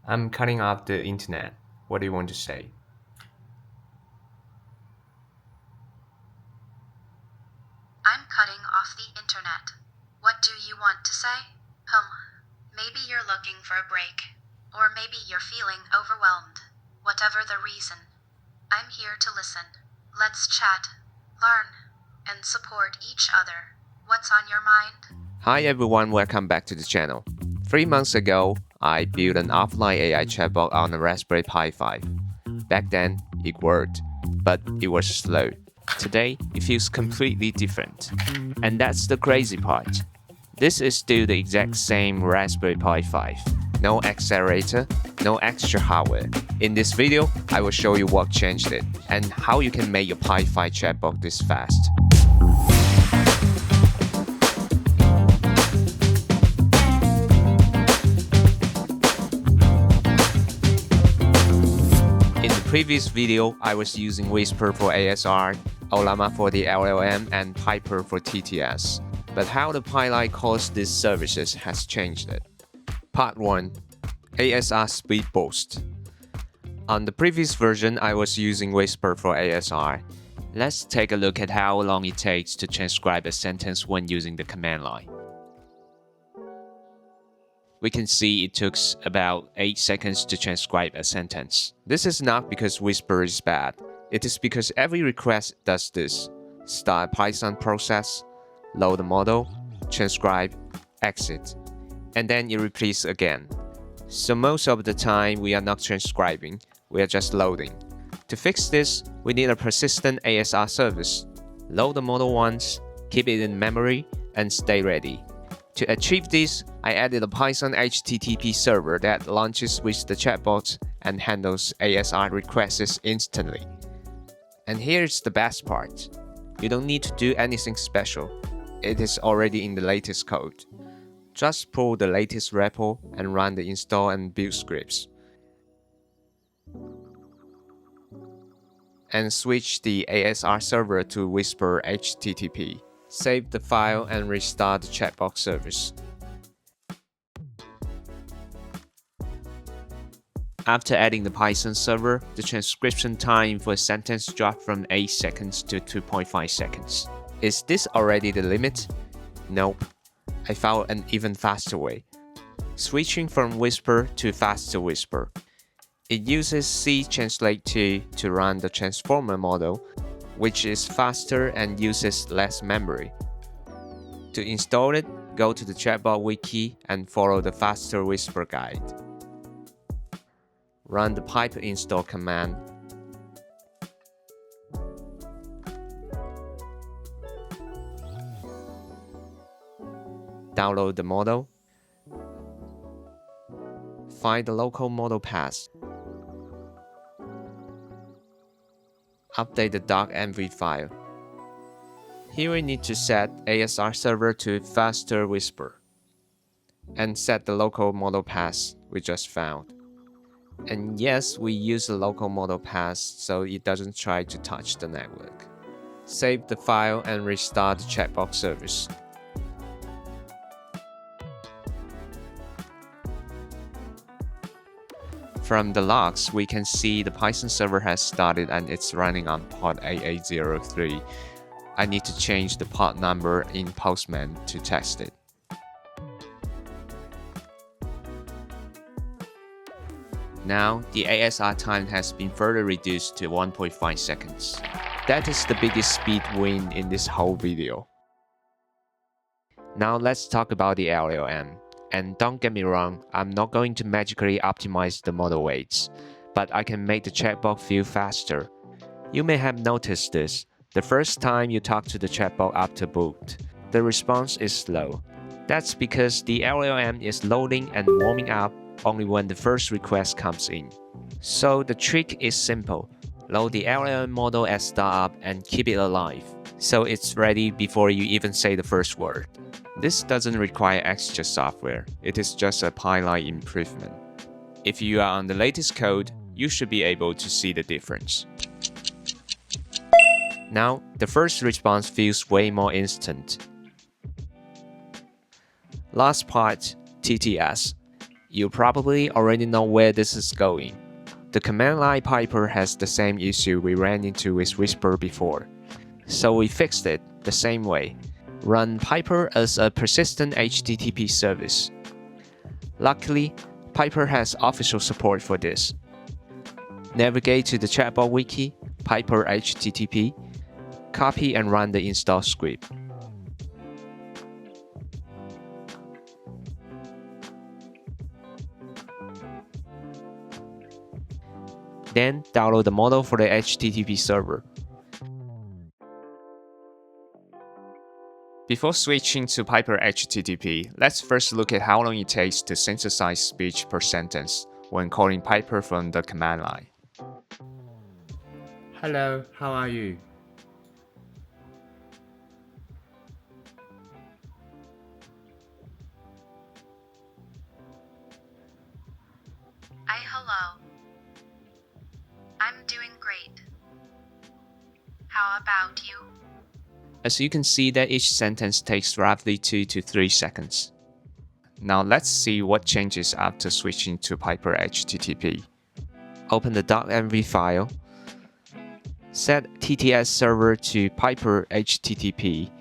I'm cutting off the internet. What do you want to say? I'm cutting off the internet. What do you want to say? Maybe you're looking for a break. Or maybe you're feeling overwhelmed. Whatever the reason, I'm here to listen. Let's chat, learn, and support each other. What's on your mind? Hi everyone, welcome back to the channel. 3 months ago, I built an offline AI chatbot on a Raspberry Pi 5. Back then, it worked, but it was slow. Today, it feels completely different. And that's the crazy part. This is still the exact same Raspberry Pi 5. No accelerator, no extra hardware. In this video, I will show you what changed it and how you can make your Pi 5 chatbot this fast. In the previous video, I was using Whisper for ASR, Ollama for the LLM, and Piper for TTS. But how the Pi calls these services has changed it. Part 1. ASR Speed Boost. On the previous version, I was using Whisper for ASR. Let's take a look at how long it takes to transcribe a sentence when using the command line. We can see it took about 8 seconds to transcribe a sentence. This is not because Whisper is bad. It is because every request does this. Start a Python process, load the model, transcribe, exit, and then it repeats again. So most of the time we are not transcribing, we are just loading. To fix this, we need a persistent ASR service. Load the model once, keep it in memory, and stay ready. To achieve this, I added a Python HTTP server that launches with the chatbot and handles ASR requests instantly. And here's the best part. You don't need to do anything special. It is already in the latest code. Just pull the latest repo and run the install and build scripts. And switch the ASR server to Whisper HTTP. Save the file and restart the chatbot service. After adding the Python server, the transcription time for a sentence dropped from 8 seconds to 2.5 seconds. Is this already the limit? Nope. I found an even faster way. Switching from Whisper to Faster Whisper. It uses C Translate 2 to run the transformer model, which is faster and uses less memory. To install it, go to the Chatbot wiki and follow the Faster Whisper guide. Run the pipe install command. Download the model. Find the local model path. Update the .env file. Here we need to set ASR server to Faster Whisper and set the local model path we just found. And yes, we use the local model path so it doesn't try to touch the network. Save the file and restart the chatbot service. From the logs, we can see the Python server has started and it's running on port 8803. I need to change the port number in Postman to test it. Now, the ASR time has been further reduced to 1.5 seconds. That is the biggest speed win in this whole video. Now let's talk about the LLM. And don't get me wrong, I'm not going to magically optimize the model weights, but I can make the chatbot feel faster. You may have noticed this. The first time you talk to the chatbot after boot, the response is slow. That's because the LLM is loading and warming up only when the first request comes in. So the trick is simple. Load the LLM model at startup and keep it alive, so it's ready before you even say the first word. This doesn't require extra software, it is just a Pi improvement. If you are on the latest code, you should be able to see the difference. Now, the first response feels way more instant. Last part, TTS. You probably already know where this is going. The command line Piper has the same issue we ran into with Whisper before. So we fixed it the same way. Run Piper as a persistent HTTP service. Luckily, Piper has official support for this. Navigate to the Chatbot wiki, Piper HTTP, copy and run the install script. Then download the model for the HTTP server. Before switching to Piper HTTP, let's first look at how long it takes to synthesize speech per sentence when calling Piper from the command line. Hello, how are you? Hello. I'm doing great. How about you? As you can see that each sentence takes roughly 2 to 3 seconds. Now let's see what changes after switching to Piper HTTP. Open the .env file. Set TTS server to Piper HTTP.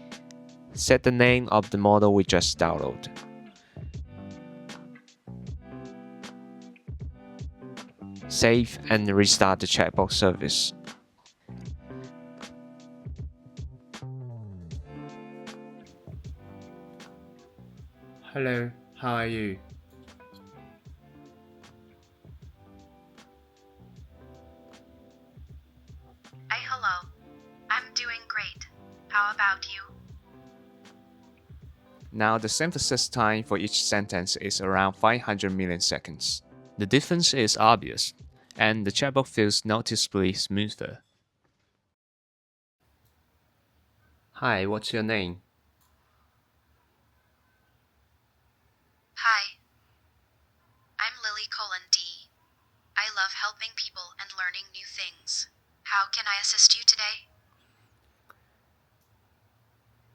Set the name of the model we just downloaded. Save and restart the chatbot service. Hello, how are you? Hello. I'm doing great. How about you? Now the synthesis time for each sentence is around 500 milliseconds. The difference is obvious, and the chatbot feels noticeably smoother. Hi, what's your name? Hi. I'm Lily D. I love helping people and learning new things. How can I assist you today?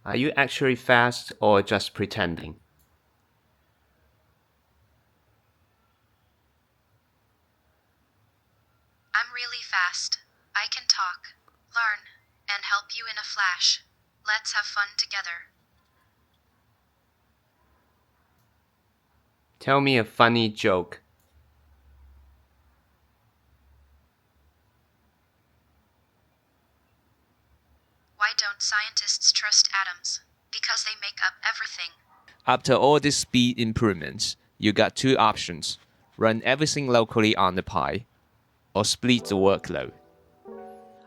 Are you actually fast or just pretending? I'm really fast. I can talk, learn, and help you in a flash. Let's have fun together. Tell me a funny joke. Why don't scientists trust atoms? Because they make up everything. After all these speed improvements, you got two options. Run everything locally on the Pi, or split the workload.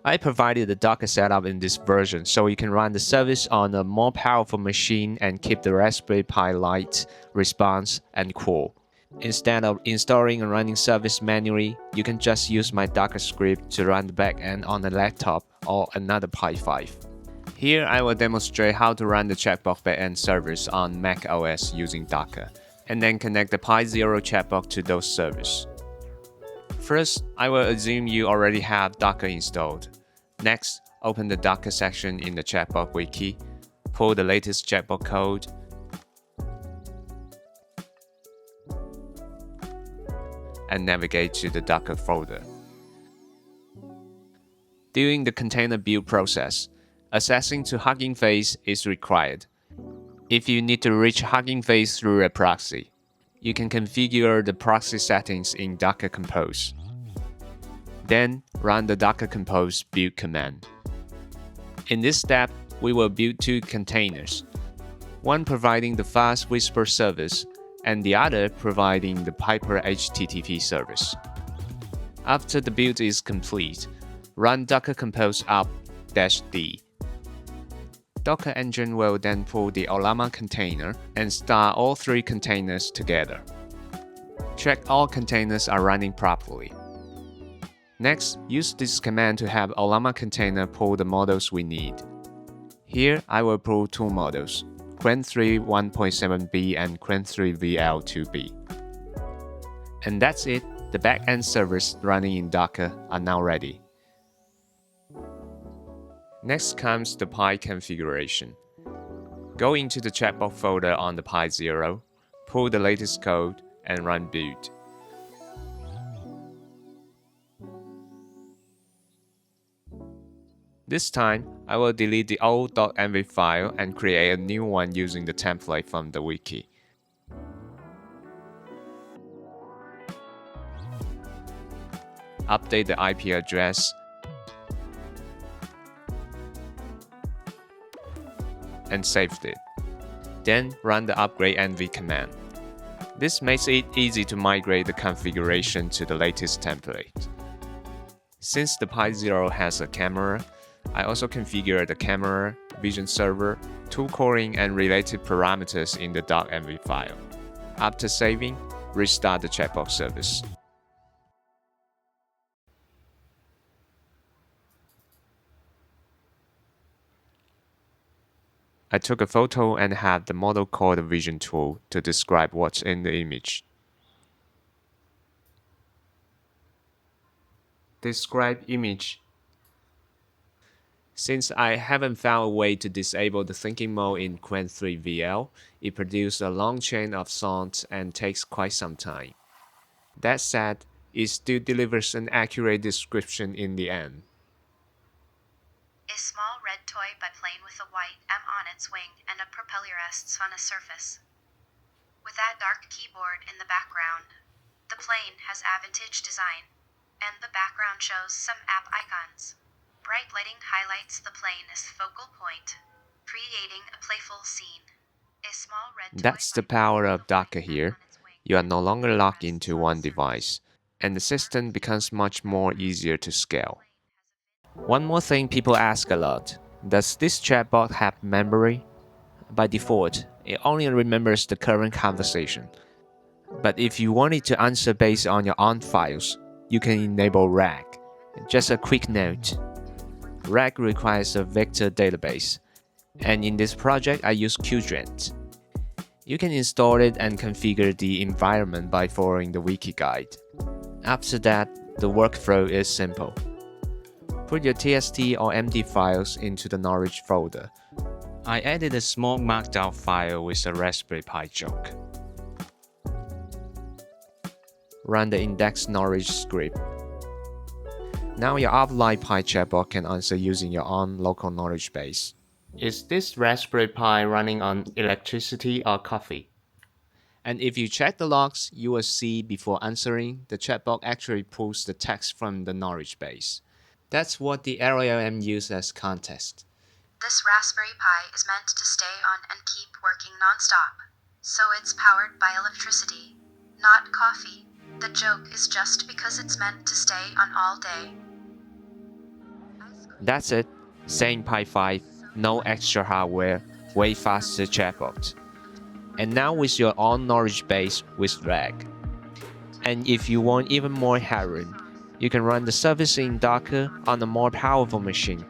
I provided the Docker setup in this version so you can run the service on a more powerful machine and keep the Raspberry Pi light, response, and cool. Instead of installing and running service manually, you can just use my Docker script to run the backend on a laptop or another Pi 5. Here I will demonstrate how to run the Chatbot backend servers on Mac OS using Docker, and then connect the Pi Zero chatbot to those servers. First, I will assume you already have Docker installed. Next, open the Docker section in the Chatbot wiki, pull the latest Chatbot code, and navigate to the Docker folder. During the container build process, accessing to Hugging Face is required. If you need to reach Hugging Face through a proxy, you can configure the proxy settings in Docker Compose. Then run the Docker Compose build command. In this step, we will build two containers, one providing the fast Whisper service and the other providing the Piper HTTP service. After the build is complete, run Docker Compose up-d. Docker engine will then pull the Ollama container and start all three containers together. Check all containers are running properly. Next, use this command to have Ollama container pull the models we need. Here, I will pull two models, Qwen3 1.7b and Qwen3 VL2b. And that's it, the backend servers running in Docker are now ready. Next comes the Pi configuration. Go into the Chatbot folder on the Pi Zero, pull the latest code, and run boot. This time, I will delete the old .env file and create a new one using the template from the wiki. Update the IP address and saved it. Then run the upgrade env command. This makes it easy to migrate the configuration to the latest template. Since the Pi 0 has a camera, I also configure the camera, vision server, tool calling, and related parameters in the .env file. After saving, restart the chatbot service. I took a photo and had the model call the vision tool to describe what's in the image. Describe image. Since I haven't found a way to disable the thinking mode in Qwen 3 VL, it produced a long chain of songs and takes quite some time. That said, it still delivers an accurate description in the end. A small red toy biplane with a white M on its wing and a propeller rests on a surface. With that dark keyboard in the background, the plane has vintage design, and the background shows some app icons. Bright lighting highlights the plane as focal point, creating a playful scene. A small red toy That's the power of Docker here. You are no longer locked into one device, and the system becomes much more easier to scale. One more thing people ask a lot: does this chatbot have memory? By default, it only remembers the current conversation. But if you want it to answer based on your own files, you can enable RAG. Just a quick note: RAG requires a vector database, and in this project I use Qdrent. You can install it and configure the environment by following the wiki guide. After that, the workflow is simple. Put your TXT or MD files into the knowledge folder. I added a small markdown file with a Raspberry Pi joke. Run the index knowledge script. Now your offline Pi chatbot can answer using your own local knowledge base. Is this Raspberry Pi running on electricity or coffee? And if you check the logs, you will see before answering, the chatbot actually pulls the text from the knowledge base. That's what the LLM uses as context. This Raspberry Pi is meant to stay on and keep working non-stop, so it's powered by electricity, not coffee. The joke is just because it's meant to stay on all day. That's it. Same Pi 5, no extra hardware, way faster chatbot. And now with your own knowledge base with RAG. And if you want even more headroom, you can run the service in Docker on a more powerful machine,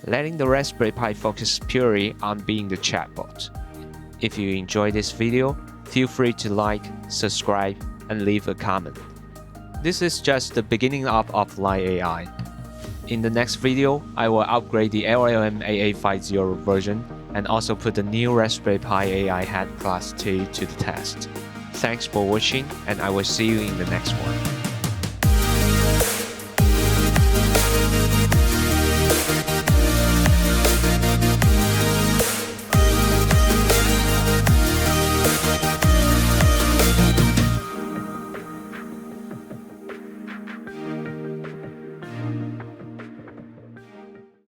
letting the Raspberry Pi focus purely on being the chatbot. If you enjoyed this video, feel free to like, subscribe, and leave a comment. This is just the beginning of offline AI. In the next video, I will upgrade the LLM AA50 version and also put the new Raspberry Pi AI Head Class 2 to the test. Thanks for watching, and I will see you in the next one.